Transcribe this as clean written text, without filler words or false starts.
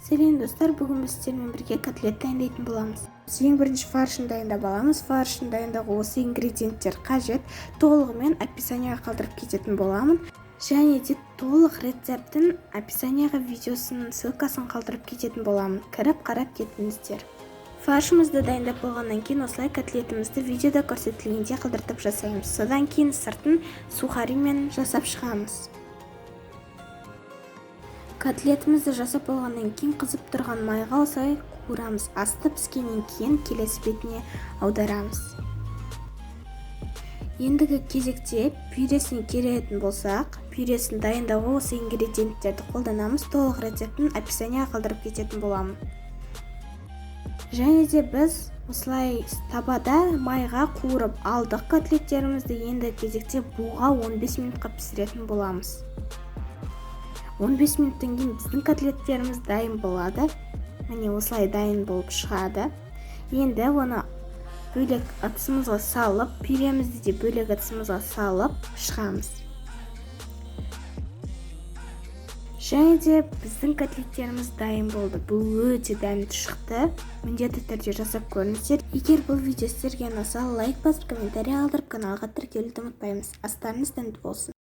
Сәлем достар, бүгін біз сіздермен бірге котлет дайындайтын боламыз. Біз ең бірінші фаршын дайындап аламыз. Фаршын дайындауға осы ингредиенттер қажет. Толығымен описанияға қалдырып кететін боламын. Және де толық рецептін описанияға видеосының ссылкасын қалдырып кететін боламын. Кіріп қарап кетіңіздер. Фаршымызды дайындап болғаннан кейін осылай котлетімізді видеода көрсетілгенде қалдыртып жасаймыз. Содан кейін сыртын сухаримен жасап шығамыз. Котлетімізді жасап болғаннан кейін қызып тұрған майға осылай қуырамыз. Асты піскеннен кейін келесі бетіне аударамыз. Ендігі кезекте пюресіне келетін болсақ, пюресін дайындауға осы ингредиенттерді қолданамыз. Толық рецептін описанияға қалдырып кететін боламын. Және де біз осылай табада майға қуырып алдық котлеттерімізді. Енді кезекте буға 15 минутқа пісіретін боламыз. 15 минуттан кейін біздің котлеттеріміз дайын болады. Міне осылай дайын болып шығады. Енді оны бөлек ыдысымызға салып, пюремізді де бөлек ыдысымызға салып шығамыз. Және де біздің котлеттеріміз дайын болды. Бұл өте дәмді шықты. Міндетті түрде жасап көріңіздер. Егер бұл видео сіздерге ұнаса, лайк басып, комментарий қалдырып, каналға тіркелуді ұмытпаймыз. Астарыңыз дәмді болсын.